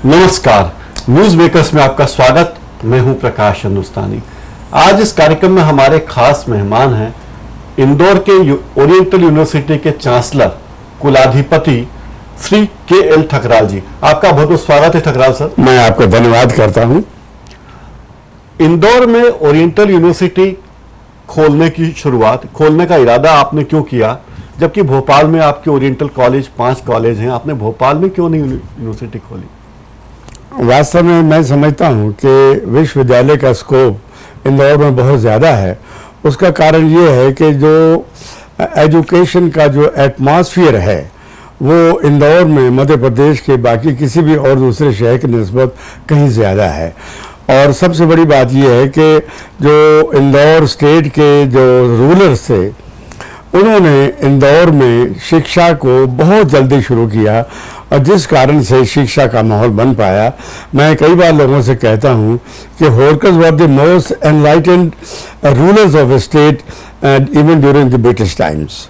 नमस्कार, news makers में आपका स्वागत। मैं हूं प्रकाश हिंदुस्तानी। आज इस कार्यक्रम में हमारे खास मेहमान हैं इंदौर के ओरिएंटल यूनिवर्सिटी के चांसलर कुलाधिपति श्री के.एल. ठकराल जी। आपका बहुत बहुत स्वागत है ठकराल सर। मैं आपको धन्यवाद करता हूं। इंदौर में ओरिएंटल यूनिवर्सिटी खोलने का इरादा आपने क्यों किया, जबकि भोपाल में आपके ओरिएंटल कॉलेज 5 कॉलेज हैं? आपने भोपाल में क्यों नहीं यूनिवर्सिटी खोली? वास्तव में मैं समझता हूं कि विश्वविद्यालय का स्कोप इंदौर में बहुत ज़्यादा है। उसका कारण ये है कि जो एजुकेशन का जो एटमॉस्फेयर है वो इंदौर में मध्य प्रदेश के बाकी किसी भी और दूसरे शहर की निस्बत कहीं ज़्यादा है। और सबसे बड़ी बात यह है कि जो इंदौर स्टेट के जो रूलर्स थे उन्होंने इंदौर में शिक्षा को बहुत जल्दी शुरू किया और जिस कारण से शिक्षा का माहौल बन पाया। मैं कई बार लोगों से कहता हूं कि Holkars were the most enlightened rulers of a state even during the British times.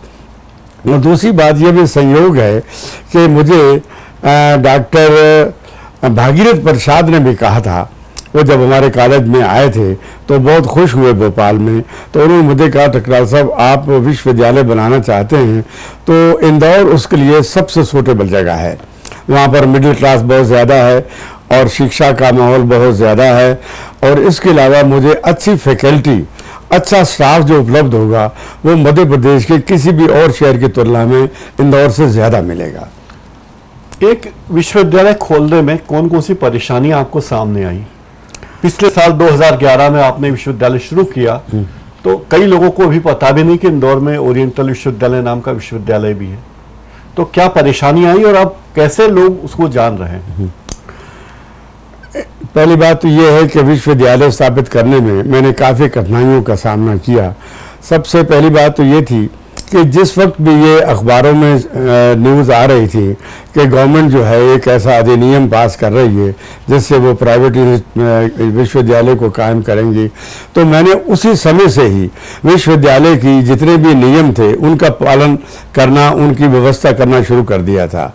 और दूसरी बात यह भी संयोग है कि मुझे डॉक्टर भागीरथ प्रसाद ने भी कहा था, वो जब हमारे कॉलेज में आए थे तो बहुत खुश हुए भोपाल में, तो उन्होंने मुझे कहा ठकराल साहब आप विश्वविद्यालय बनाना चाहते हैं तो इंदौर उसके लिए सबसे सूटेबल जगह है। वहाँ पर मिडिल क्लास बहुत ज़्यादा है और शिक्षा का माहौल बहुत ज़्यादा है और इसके अलावा मुझे अच्छी फैकल्टी, अच्छा स्टाफ जो उपलब्ध होगा वो मध्य प्रदेश के किसी भी और शहर की तुलना में इंदौर से ज़्यादा मिलेगा। एक विश्वविद्यालय खोलने में कौन कौन सी परेशानियां आपको सामने आई? पिछले साल 2011 में आपने विश्वविद्यालय शुरू किया तो कई लोगों को अभी पता भी नहीं कि इंदौर में ओरिएंटल विश्वविद्यालय नाम का विश्वविद्यालय भी है। तो क्या परेशानियां आई और अब कैसे लोग उसको जान रहे हैं? पहली बात तो यह है कि विश्वविद्यालय स्थापित करने में मैंने काफ़ी कठिनाइयों का सामना किया। सबसे पहली बात तो ये थी कि जिस वक्त भी ये अखबारों में न्यूज़ आ रही थी कि गवर्नमेंट जो है एक ऐसा अधिनियम पास कर रही है जिससे वो प्राइवेट विश्वविद्यालय को कायम करेंगी, तो मैंने उसी समय से ही विश्वविद्यालय की जितने भी नियम थे उनका पालन करना, उनकी व्यवस्था करना शुरू कर दिया था।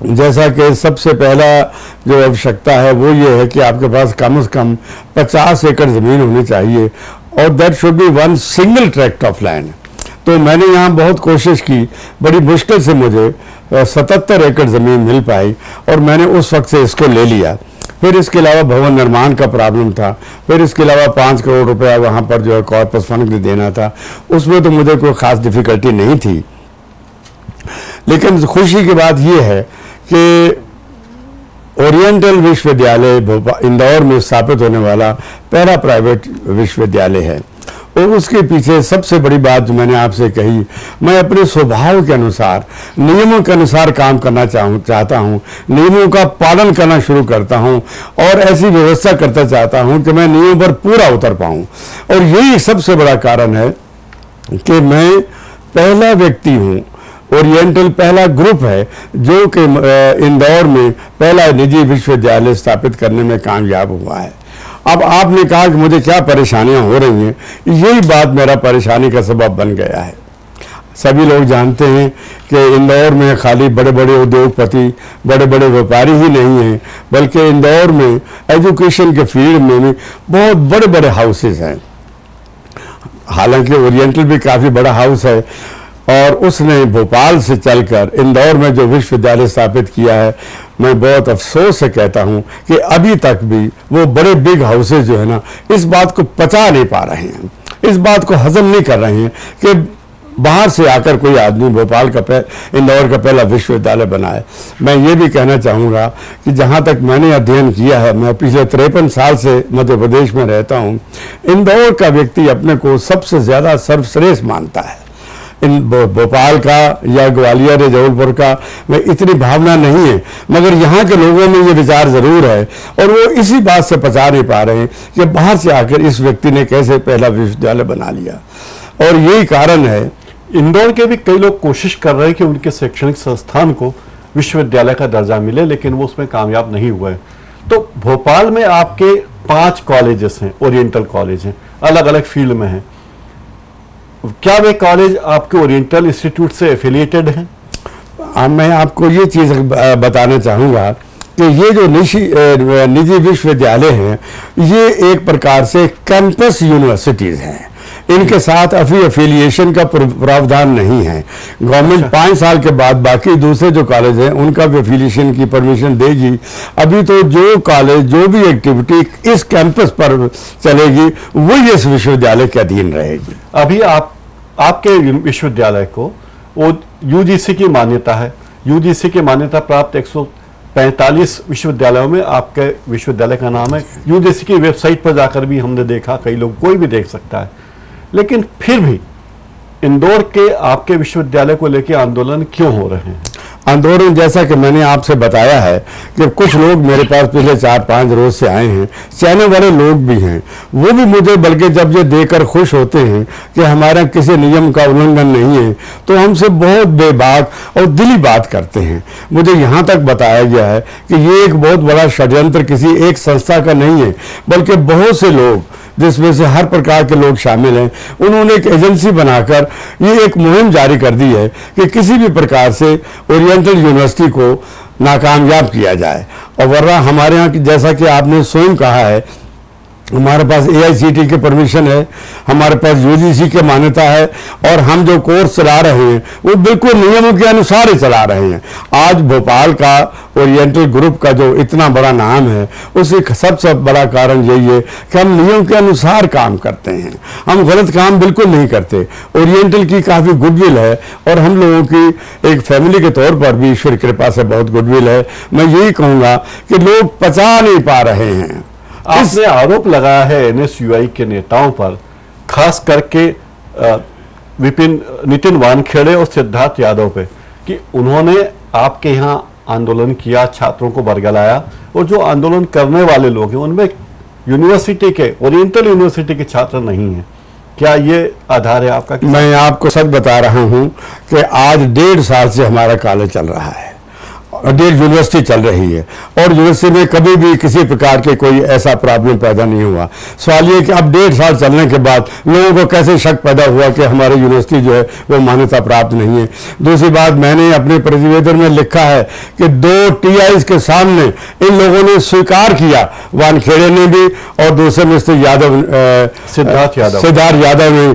जैसा कि सबसे पहला जो आवश्यकता है वो ये है कि आपके पास कम से कम 50 एकड़ ज़मीन होनी चाहिए और that should be one single tract of land. तो मैंने यहाँ बहुत कोशिश की, बड़ी मुश्किल से मुझे 77 एकड़ ज़मीन मिल पाई और मैंने उस वक्त से इसको ले लिया। फिर इसके अलावा भवन निर्माण का प्रॉब्लम था, फिर इसके अलावा 5 करोड़ रुपया वहाँ पर जो है कॉर्पस फंड भी देना था, उसमें तो मुझे कोई ख़ास डिफ़िकल्टी नहीं थी। लेकिन खुशी की बात यह है कि ओरिएंटल विश्वविद्यालय इंदौर में स्थापित होने वाला पहला प्राइवेट विश्वविद्यालय है और उसके पीछे सबसे बड़ी बात जो मैंने आपसे कही, मैं अपने स्वभाव के अनुसार, नियमों के अनुसार काम करना चाहता हूँ, नियमों का पालन करना शुरू करता हूँ और ऐसी व्यवस्था करता चाहता हूँ कि मैं नियमों पर पूरा उतर पाऊँ। और यही सबसे बड़ा कारण है कि मैं पहला व्यक्ति हूँ, ओरिएंटल पहला ग्रुप है जो कि इंदौर में पहला निजी विश्वविद्यालय स्थापित करने में कामयाब हुआ है। अब आपने कहा कि मुझे क्या परेशानियां हो रही हैं, यही बात मेरा परेशानी का सबब बन गया है। सभी लोग जानते हैं कि इंदौर में खाली बड़े बड़े उद्योगपति, बड़े बड़े व्यापारी ही नहीं हैं, बल्कि इंदौर में एजुकेशन के फील्ड में भी बहुत बड़े बड़े हाउसेस हैं। हालांकि ओरिएंटल भी काफ़ी बड़ा हाउस है और उसने भोपाल से चलकर इंदौर में जो विश्वविद्यालय स्थापित किया है, मैं बहुत अफसोस से कहता हूं कि अभी तक भी वो बड़े बिग हाउसेज जो है ना, इस बात को पचा नहीं पा रहे हैं, इस बात को हजम नहीं कर रहे हैं कि बाहर से आकर कोई आदमी भोपाल का इंदौर का पहला विश्वविद्यालय बनाए। मैं ये भी कहना चाहूँगा कि जहाँ तक मैंने अध्ययन किया है, मैं पिछले 53 साल से मध्य प्रदेश में रहता हूँ, इंदौर का व्यक्ति अपने को सबसे ज़्यादा सर्वश्रेष्ठ मानता है। इन भोपाल का या ग्वालियर या जबलपुर का में इतनी भावना नहीं है, मगर यहाँ के लोगों में ये विचार ज़रूर है और वो इसी बात से पचा नहीं पा रहे हैं कि बाहर से आकर इस व्यक्ति ने कैसे पहला विश्वविद्यालय बना लिया। और यही कारण है, इंदौर के भी कई लोग कोशिश कर रहे हैं कि उनके शैक्षणिक संस्थान को विश्वविद्यालय का दर्जा मिले, लेकिन वो उसमें कामयाब नहीं हुए। तो भोपाल में आपके 5 कॉलेजेस हैं, ओरिएंटल कॉलेज हैं, अलग अलग फील्ड में हैं। क्या वे कॉलेज आपके ओरिएंटल इंस्टीट्यूट से एफिलिएटेड हैं? मैं आपको ये चीज़ बताना चाहूँगा कि ये जो निजी विश्वविद्यालय हैं ये एक प्रकार से कैंपस यूनिवर्सिटीज़ हैं, इनके साथ अफिलिएशन का प्रावधान नहीं है। गवर्नमेंट 5 साल के बाद बाकी दूसरे जो कॉलेज हैं उनका भी अफिलिएशन की परमिशन देगी। अभी तो जो कॉलेज जो भी एक्टिविटी इस कैंपस पर चलेगी वही इस विश्वविद्यालय के अधीन रहेगी। अभी आपके विश्वविद्यालय को वो यूजीसी की मान्यता है, यूजीसी की मान्यता प्राप्त 145 विश्वविद्यालयों में आपके विश्वविद्यालय का नाम है। यूजीसी की वेबसाइट पर जाकर भी हमने देखा, कई लोग कोई भी देख सकता है। लेकिन फिर भी इंदौर के आपके विश्वविद्यालय को लेकर आंदोलन क्यों हो रहे हैं? आंदोलन जैसा कि मैंने आपसे बताया है कि कुछ लोग मेरे पास पिछले 4-5 रोज से आए हैं, चाहने वाले लोग भी हैं, वो भी मुझे बल्कि जब ये देखकर खुश होते हैं कि हमारा किसी नियम का उल्लंघन नहीं है तो हमसे बहुत बेबाक और दिली बात करते हैं। मुझे यहाँ तक बताया गया है कि ये एक बहुत बड़ा षड्यंत्र किसी एक संस्था का नहीं है, बल्कि बहुत से लोग जिसमें से हर प्रकार के लोग शामिल हैं, उन्होंने एक एजेंसी बनाकर ये एक मुहिम जारी कर दी है कि किसी भी प्रकार से ओरिएंटल यूनिवर्सिटी को नाकामयाब किया जाए। और वरना हमारे यहाँ जैसा कि आपने स्वयं कहा है, हमारे पास AICTE के परमिशन है, हमारे पास UGC की मान्यता है और हम जो कोर्स चला रहे हैं वो बिल्कुल नियमों के अनुसार ही चला रहे हैं। आज भोपाल का ओरिएंटल ग्रुप का जो इतना बड़ा नाम है उससे सबसे बड़ा कारण यही है कि हम नियम के अनुसार काम करते हैं, हम गलत काम बिल्कुल नहीं करते। ओरिएंटल की काफ़ी गुडविल है और हम लोगों की एक फैमिली के तौर पर भी ईश्वर की कृपा से बहुत गुडविल है। मैं यही कहूँगा कि लोग पचा नहीं पा रहे हैं। आपने आरोप लगाया है NSUI के नेताओं पर, खास करके नितिन वानखेड़े और सिद्धार्थ यादव पे, कि उन्होंने आपके यहाँ आंदोलन किया, छात्रों को बरगलाया, और जो आंदोलन करने वाले लोग हैं उनमें यूनिवर्सिटी के, ओरिएंटल यूनिवर्सिटी के छात्र नहीं हैं। क्या ये आधार है आपका? मैं आपको सच बता रहा हूँ कि आज 1.5 साल से हमारा कॉलेज चल रहा है, 1.5 यूनिवर्सिटी चल रही है और यूनिवर्सिटी में कभी भी किसी प्रकार के कोई ऐसा प्रॉब्लम पैदा नहीं हुआ। सवाल ये कि अब 1.5 साल चलने के बाद लोगों को कैसे शक पैदा हुआ कि हमारी यूनिवर्सिटी जो है वो मान्यता प्राप्त नहीं है। दूसरी बात, मैंने अपने प्रतिवेदन में लिखा है कि 2 TIs के सामने इन लोगों ने स्वीकार किया, वानखेड़े ने भी और दूसरे मिस्टर यादव, सिद्धार्थ यादव ने,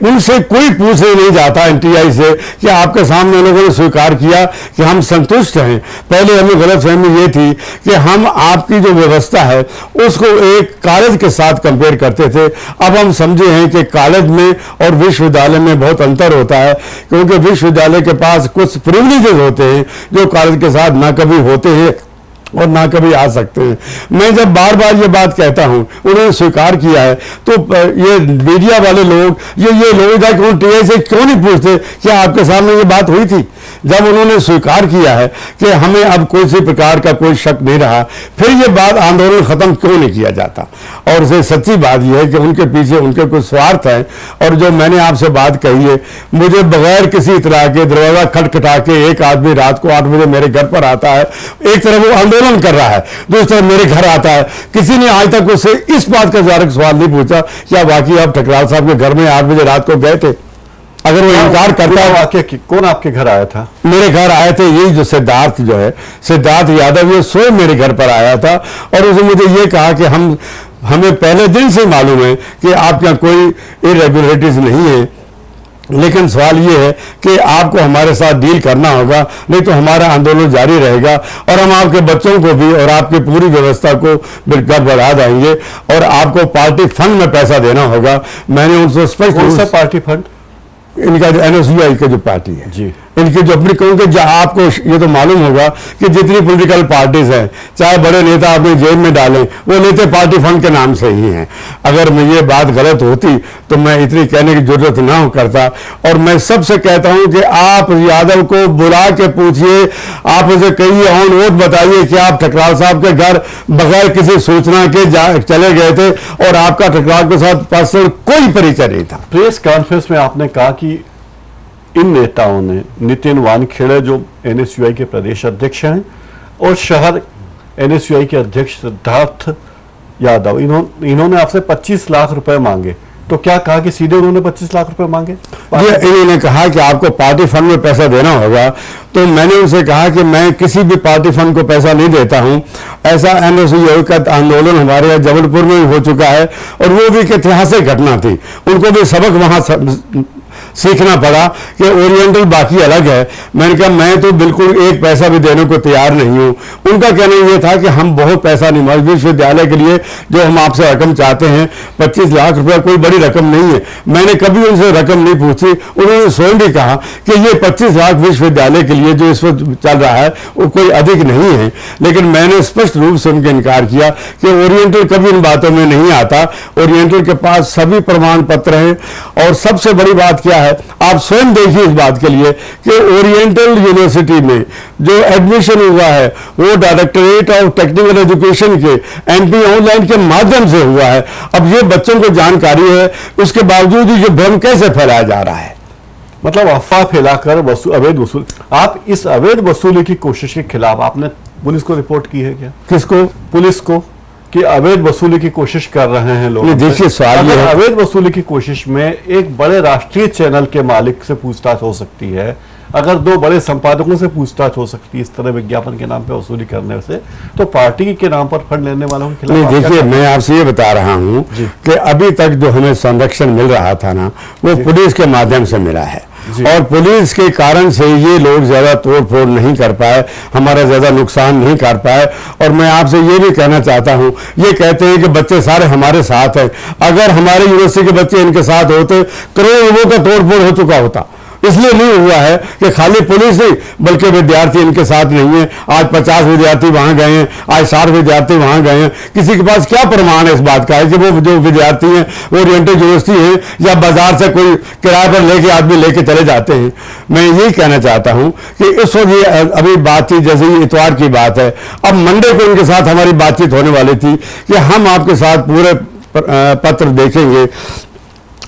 उनसे कोई पूछने नहीं जाता इन TI से कि आपके सामने लोगों ने स्वीकार किया कि हम संतुष्ट हैं। पहले हमें गलतफहमी ये थी कि हम आपकी जो व्यवस्था है उसको एक कॉलेज के साथ कंपेयर करते थे। अब हम समझे हैं कि कॉलेज में और विश्वविद्यालय में बहुत अंतर होता है, क्योंकि विश्वविद्यालय के पास कुछ प्रिविलेजेस होते हैं जो कॉलेज के साथ ना कभी होते हैं और ना कभी आ सकते हैं। मैं जब बार बार ये बात कहता हूँ, उन्होंने स्वीकार किया है, तो ये मीडिया वाले लोग ये लोग जाके उन TI से क्यों नहीं पूछते कि आपके सामने ये बात हुई थी? जब उन्होंने स्वीकार किया है कि हमें अब कोई सी प्रकार का कोई शक नहीं रहा, फिर ये बात आंदोलन खत्म क्यों नहीं किया जाता? और उसे सच्ची बात यह है कि उनके पीछे उनके कुछ स्वार्थ हैं। और जो मैंने आपसे बात कही है, मुझे बगैर किसी तरह के दरवाजा खटखटा के एक आदमी रात को 8 बजे मेरे घर पर आता है, एक तरफ वो आंदोलन कर रहा है, दूसरी तरफ मेरे घर आता है। किसी ने आज तक उससे इस बात का सवाल नहीं पूछा क्या वाकई आप ठकराल साहब के घर में 8 बजे रात को गए थे? अगर वो इनकार करता है, कौन आपके घर आया था? मेरे घर आए थे यही जो सिद्धार्थ यादव, ये स्वयं मेरे घर पर आया था और उसने मुझे ये कहा कि हमें पहले दिन से मालूम है कि आपके यहाँ कोई इरेगुलरिटीज नहीं है, लेकिन सवाल ये है कि आपको हमारे साथ डील करना होगा, नहीं तो हमारा आंदोलन जारी रहेगा और हम आपके बच्चों को भी और आपकी पूरी व्यवस्था को बढ़ा देंगे और आपको पार्टी फंड में पैसा देना होगा। मैंने उनसे स्पष्ट रूप से, पार्टी फंड इनका जो NSUI की जो पार्टी है जी, इनकी जो अपनी कहूँ कि आपको ये तो मालूम होगा कि जितनी पॉलिटिकल पार्टीज हैं, चाहे बड़े नेता अपने जेब में डालें, वो नेता पार्टी फंड के नाम से ही हैं। अगर मैं ये बात गलत होती तो मैं इतनी कहने की जरूरत ना हो करता। और मैं सबसे कहता हूं कि आप यादव को बुला के पूछिए, आप उसे कहिए ऑन वोट बताइए कि आप ठकराल साहब के घर बगैर किसी सूचना के चले गए थे और आपका ठकराल के साथ पर्सनल कोई परिचय नहीं था। प्रेस कॉन्फ्रेंस में आपने कहा कि इन नेताओं ने, नितिन वानखेड़े जो NSUI के प्रदेश अध्यक्ष हैं और शहर NSUI के अध्यक्ष सिद्धार्थ यादव, इन्होंने आपसे 25 लाख रुपए मांगे तो क्या कहा कि सीधे उन्होंने 25 लाख रुपए मांगे? ये इन्होंने कहा कि आपको पार्टी फंड में पैसा देना होगा, तो मैंने उनसे कहा कि मैं किसी भी पार्टी फंड को पैसा नहीं देता हूं। ऐसा NSU का आंदोलन हमारे यहाँ जबलपुर में हो चुका है और वो भी एक ऐतिहासिक घटना थी, उनको भी सबक वहां सीखना पड़ा कि ओरिएंटल बाकी अलग है। मैंने कहा मैं तो बिल्कुल एक पैसा भी देने को तैयार नहीं हूं। उनका कहना यह था कि हम बहुत पैसा नहीं, विश्वविद्यालय के लिए जो हम आपसे रकम चाहते हैं 25 लाख रुपया कोई बड़ी रकम नहीं है। मैंने कभी उनसे रकम नहीं पूछी, उन्होंने स्वयं भी कहा कि ये 25 लाख विश्वविद्यालय के लिए जो इस वक्त चल रहा है वो कोई अधिक नहीं है। लेकिन मैंने स्पष्ट रूप से उनका इनकार किया कि ओरिएंटल कभी इन बातों में नहीं आता। ओरिएंटल के पास सभी प्रमाण पत्र हैं और सबसे बड़ी बात क्या है, आप स्वयं देखिए इस बात के लिए कि ओरिएंटल यूनिवर्सिटी में जो एडमिशन हुआ है वो डायरेक्टरेट ऑफ टेक्निकल एजुकेशन के MP ऑनलाइन के माध्यम से हुआ है। अब ये बच्चों को जानकारी है, उसके बावजूद ये भ्रम कैसे फैलाया जा रहा है? मतलब अफवाह फैलाकर अवैध वसूल। आप इस अवैध वसूली की कोशिश के खिलाफ आपने पुलिस को रिपोर्ट की है क्या? किसको? पुलिस को, कि अवैध वसूली की कोशिश कर रहे हैं लोग। देखिए सवाल है, अवैध वसूली की कोशिश में एक बड़े राष्ट्रीय चैनल के मालिक से पूछताछ हो सकती है, अगर 2 बड़े संपादकों से पूछताछ हो सकती है इस तरह विज्ञापन के नाम पे वसूली करने से, तो पार्टी के नाम पर फंड लेने वालों के खिलाफ। देखिए मैं आपसे ये बता रहा हूं कि अभी तक जो हमें संरक्षण मिल रहा था ना, वो पुलिस के माध्यम से मिला है और पुलिस के कारण से ये लोग ज्यादा तोड़ फोड़ नहीं कर पाए, हमारा ज्यादा नुकसान नहीं कर पाए। और मैं आपसे ये भी कहना चाहता हूं, ये कहते हैं कि बच्चे सारे हमारे साथ हैं, अगर हमारे यूनिवर्सिटी के बच्चे इनके साथ होते करोड़ों लोगों का तोड़ फोड़ हो चुका होता। इसलिए नहीं हुआ है कि खाली पुलिस नहीं बल्कि विद्यार्थी इनके साथ नहीं है। आज 50 विद्यार्थी वहां गए हैं, आज 60 विद्यार्थी वहां गए हैं। किसी के पास क्या प्रमाण है इस बात का है कि वो जो विद्यार्थी हैं वो ओरिएंटल यूनिवर्सिटी है या बाजार से कोई किराए पर लेके आदमी लेके चले जाते हैं? मैं यही कहना चाहता हूं कि इस वक्त ये अभी बातचीत जैसे ये इतवार की बात है, अब मंडे को इनके साथ हमारी बातचीत होने वाली थी कि हम आपके साथ पूरे पत्र देखेंगे।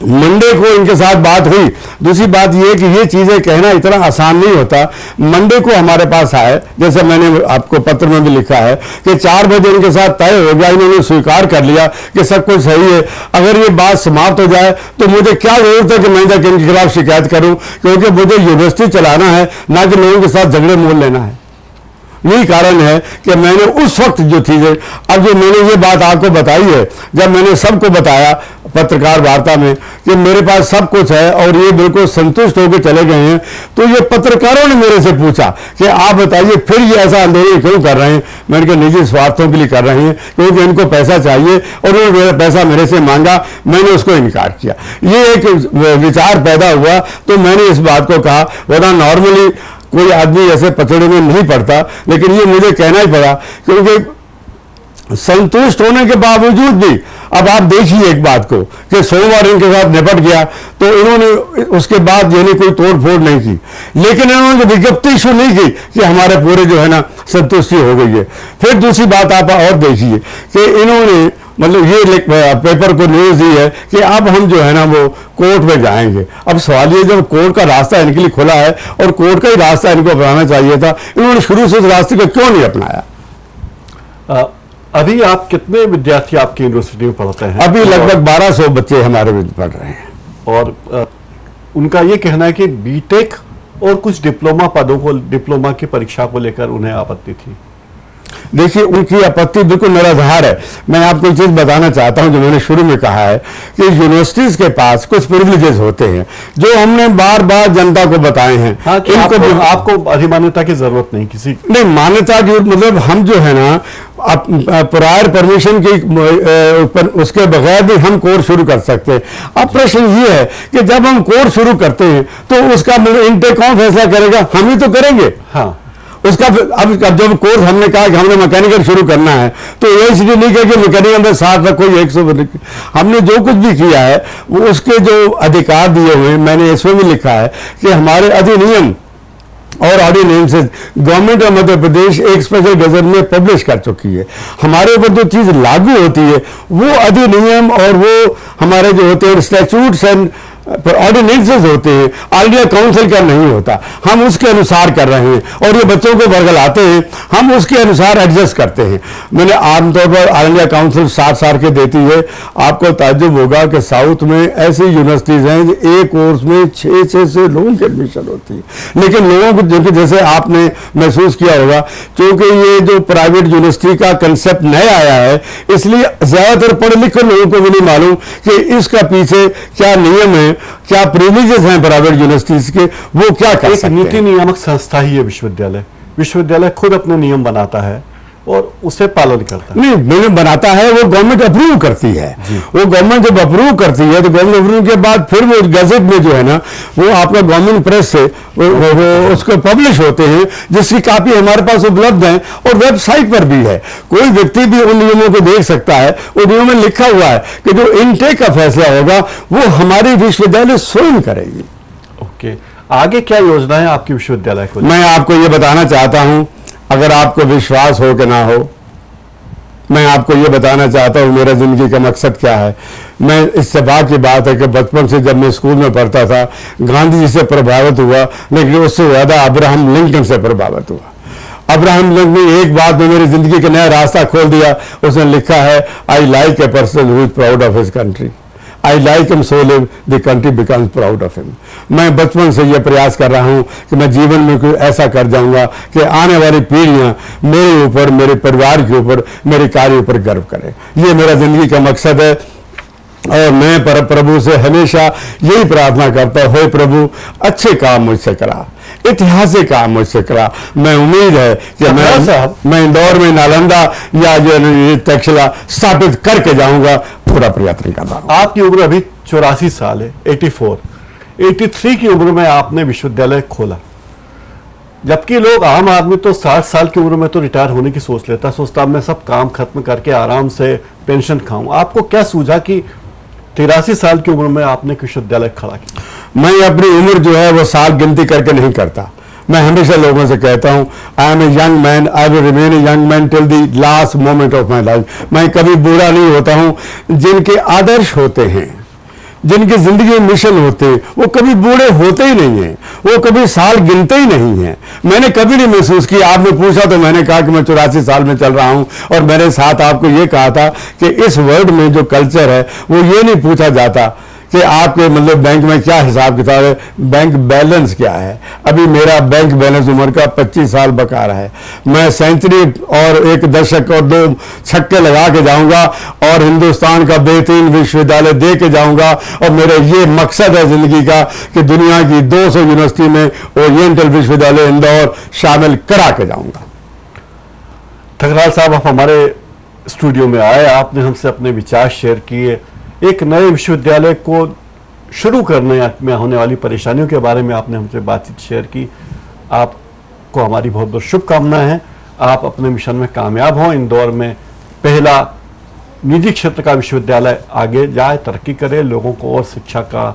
मंडे को इनके साथ बात हुई। दूसरी बात यह कि ये चीजें कहना इतना आसान नहीं होता। मंडे को हमारे पास आए, जैसे मैंने आपको पत्र में भी लिखा है कि 4 बजे इनके साथ तय हो गया, इन्होंने स्वीकार कर लिया कि सब कुछ सही है। अगर ये बात समाप्त हो जाए तो मुझे क्या जरूरत है कि मैं जाकर इनके खिलाफ शिकायत करूं, क्योंकि मुझे यूनिवर्सिटी चलाना है, ना कि लोगों के साथ झगड़े मोल लेना है। यही कारण है कि मैंने उस वक्त जो चीजें, अब जो मैंने ये बात आपको बताई है, जब मैंने सबको बताया पत्रकार वार्ता में कि मेरे पास सब कुछ है और ये बिल्कुल संतुष्ट होकर चले गए हैं, तो ये पत्रकारों ने मेरे से पूछा कि आप बताइए फिर ये ऐसा आंदोलन क्यों कर रहे हैं? मैंने कहा निजी स्वार्थों के लिए कर रहे हैं, क्योंकि इनको पैसा चाहिए और उन्होंने पैसा मेरे से मांगा, मैंने उसको इनकार किया। ये एक विचार पैदा हुआ तो मैंने इस बात को कहा, वरना नॉर्मली कोई आदमी ऐसे पचड़े में नहीं पड़ता, लेकिन ये मुझे कहना ही पड़ा क्योंकि संतुष्ट होने के बावजूद भी अब आप देखिए एक बात को कि सोमवार इनके साथ निपट गया तो इन्होंने उसके बाद यानी कोई तोड़ फोड़ नहीं की, लेकिन इन्होंने विज्ञप्ति इशू नहीं की कि हमारे पूरे जो है ना संतुष्टि हो गई है। फिर दूसरी बात आप और देखिए कि इन्होंने मतलब ये पेपर को न्यूज दी है कि अब हम जो है ना वो कोर्ट में जाएंगे। अब सवाल ये, जब कोर्ट का रास्ता इनके लिए खुला है और कोर्ट का ही रास्ता इनको अपनाना चाहिए था, इन्होंने शुरू से उस रास्ते को क्यों नहीं अपनाया? अभी आप कितने विद्यार्थी आपकी यूनिवर्सिटी में पढ़ते हैं? अभी लगभग 1200 बच्चे हमारे में पढ़ रहे हैं। और उनका ये कहना है कि बीटेक और कुछ डिप्लोमा पदों को, डिप्लोमा की परीक्षा को लेकर उन्हें आपत्ति थी। देखिए उनकी आपत्ति बिल्कुल निराधार है। मैं आपको एक चीज बताना चाहता हूं जो मैंने शुरू में कहा है कि यूनिवर्सिटीज के पास कुछ प्रिविलेजेस होते हैं जो हमने बार बार जनता को बताए हैं। हाँ, कि आपको अधिमान्यता की जरूरत नहीं, किसी नहीं मान्यता की, मतलब हम जो है ना प्रायर परमिशन की उसके बगैर भी हम कोर्स शुरू कर सकते हैं। अब प्रश्न ये है कि जब हम कोर्स शुरू करते हैं तो उसका इनटेक कौन फैसला करेगा? हम ही तो करेंगे। हाँ, उसका अब जब कोर्स हमने कहा कि हमने मैकेनिकल शुरू करना है तो ये इसलिए नहीं कहा कि मैकेनिकल में 60 रखो 100। हमने जो कुछ भी किया है वो उसके जो अधिकार दिए हुए, मैंने इसमें भी लिखा है कि हमारे अधिनियम और ordinances government of Madhya Pradesh एक स्पेशल गजट में पब्लिश कर चुकी है। हमारे ऊपर जो चीज लागू होती है वो अधिनियम और वो हमारे जो होते हैं स्टैट्यूट्स एंड ऑर्डिनेंसेस होते हैं, ऑल इंडिया काउंसिल का नहीं होता। हम उसके अनुसार कर रहे हैं और ये बच्चों को वर्गलाते हैं, हम उसके अनुसार एडजस्ट करते हैं। मैंने आमतौर पर ऑल इंडिया काउंसिल 7 साल के देती है। आपको ताज्जुब होगा कि साउथ में ऐसी यूनिवर्सिटीज हैं जो एक कोर्स में 6 से लोगों की एडमिशन होती है, लेकिन लोगों को जो जैसे आपने महसूस किया होगा, क्योंकि ये जो प्राइवेट यूनिवर्सिटी का कंसेप्ट नया आया है, इसलिए ज्यादातर पढ़े लिखे लोगों को भी नहीं मालूम कि इसका पीछे क्या नियम है, क्या प्रिविलेजेस हैं प्राइवेट यूनिवर्सिटीज के, वो क्या कर सकते हैं। नीति नियामक संस्था ही है विश्वविद्यालय। विश्वविद्यालय खुद अपने नियम बनाता है और उसे पालन करता है। नहीं, नियम बनाता है, वो गवर्नमेंट अप्रूव करती है। वो गवर्नमेंट जब अप्रूव करती है तो गवर्नमेंट अप्रूव के बाद फिर वो गजट में जो है ना, वो आपका गवर्नमेंट प्रेस से वो उसको पब्लिश होते हैं, जिसकी कापी हमारे पास उपलब्ध है और वेबसाइट पर भी है। कोई व्यक्ति भी उन नियमों को देख सकता है। उन नियमों में लिखा हुआ है कि जो इनटेक का फैसला होगा वो हमारी विश्वविद्यालय स्वयं करेगी। ओके, आगे क्या योजना है आपकी विश्वविद्यालय को? मैं आपको ये बताना चाहता हूं, अगर आपको विश्वास हो कि ना हो, मैं आपको ये बताना चाहता हूँ मेरा जिंदगी का मकसद क्या है। मैं इत्तेफाक की बात है कि बचपन से जब मैं स्कूल में पढ़ता था, गांधी जी से प्रभावित हुआ, लेकिन उससे ज्यादा अब्राहम लिंकन से प्रभावित हुआ। अब्राहम लिंकन ने एक बात में मेरी जिंदगी का नया रास्ता खोल दिया। उसने लिखा है, I like a person who is proud of his country, I like him so live the country becomes proud of him. मैं बचपन से यह प्रयास कर रहा हूं कि मैं जीवन में कोई ऐसा कर जाऊंगा कि आने वाली पीढ़ियां मेरे ऊपर, मेरे परिवार के ऊपर, मेरे कार्य ऊपर गर्व करें। ये मेरा जिंदगी का मकसद है और मैं प्रभु से हमेशा यही प्रार्थना करता हूं, हे प्रभु अच्छे काम मुझसे करा, ऐतिहासिक काम मुझसे करा। मैं उम्मीद है कि मैं इंदौर में नालंदा या जो तक्षशिला स्थापित करके जाऊंगा, पूरा प्रयत्न कर रहा हूं। आपकी उम्र अभी 84 साल है, 83 की उम्र में आपने विश्वविद्यालय खोला, जबकि लोग आम आदमी तो 60 साल की उम्र में तो रिटायर होने की सोचता मैं सब काम खत्म करके आराम से पेंशन खाऊं। आपको क्या सूझा कि 83 साल की उम्र में आपने विश्वविद्यालय खड़ा किया? मैं अपनी उम्र जो है वो साल गिनती करके नहीं करता। मैं हमेशा लोगों से कहता हूं, I am a young man, I will remain a young man till the last moment of my life. मैं कभी बूढ़ा नहीं होता हूं। जिनके आदर्श होते हैं, जिनकी जिंदगी में मिशन होते हैं, वो कभी बूढ़े होते ही नहीं हैं, वो कभी साल गिनते ही नहीं हैं। मैंने कभी नहीं महसूस किया। आपने पूछा तो मैंने कहा कि मैं 84 साल में चल रहा हूं, और मेरे साथ आपको ये कहा था कि इस वर्ल्ड में जो कल्चर है वो ये नहीं पूछा जाता कि आपके मतलब बैंक में क्या हिसाब किताब है, बैंक बैलेंस क्या है। अभी मेरा बैंक बैलेंस उम्र का 25 साल बकाया है। मैं सेंचुरी और 1 दशक और 2 छक्के लगा के जाऊंगा और हिंदुस्तान का बेहतरीन विश्वविद्यालय दे के जाऊंगा। और मेरा ये मकसद है जिंदगी का कि दुनिया की 200 यूनिवर्सिटी में ओरिएंटल विश्वविद्यालय इंदौर शामिल करा के जाऊंगा। ठकराल साहब, आप हमारे स्टूडियो में आए, आपने हमसे अपने विचार शेयर किए, एक नए विश्वविद्यालय को शुरू करने में होने वाली परेशानियों के बारे में आपने हमसे बातचीत शेयर की। आपको हमारी बहुत बहुत शुभकामनाएं हैं। आप अपने मिशन में कामयाब हों, इंदौर में पहला निजी क्षेत्र का विश्वविद्यालय आगे जाए, तरक्की करे, लोगों को और शिक्षा का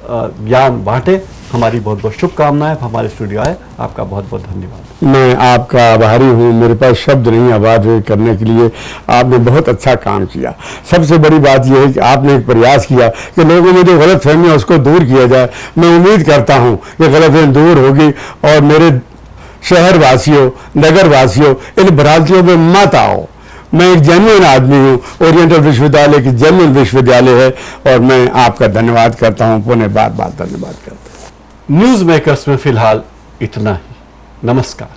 ज्ञान बांटे। हमारी बहुत बहुत शुभकामनाएं। हमारे स्टूडियो आए, आपका बहुत बहुत धन्यवाद। मैं आपका आभारी हूँ। मेरे पास शब्द नहीं आवाज करने के लिए। आपने बहुत अच्छा काम किया। सबसे बड़ी बात यह है कि आपने एक प्रयास किया कि लोगों में जो गलतफहमी है उसको दूर किया जाए। मैं उम्मीद करता हूँ कि गलतफहमी दूर होगी और मेरे शहर वासियों, नगर वासियों, इन भ्रांतियों में मत आओ। मैं एक जेन्युइन आदमी हूँ। ओरिएंटल विश्वविद्यालय की जेन्युइन विश्वविद्यालय है और मैं आपका धन्यवाद करता हूँ, पुनः बार बार धन्यवाद करता हूँ। न्यूज मेकर्स में फिलहाल इतना ही। नमस्कार।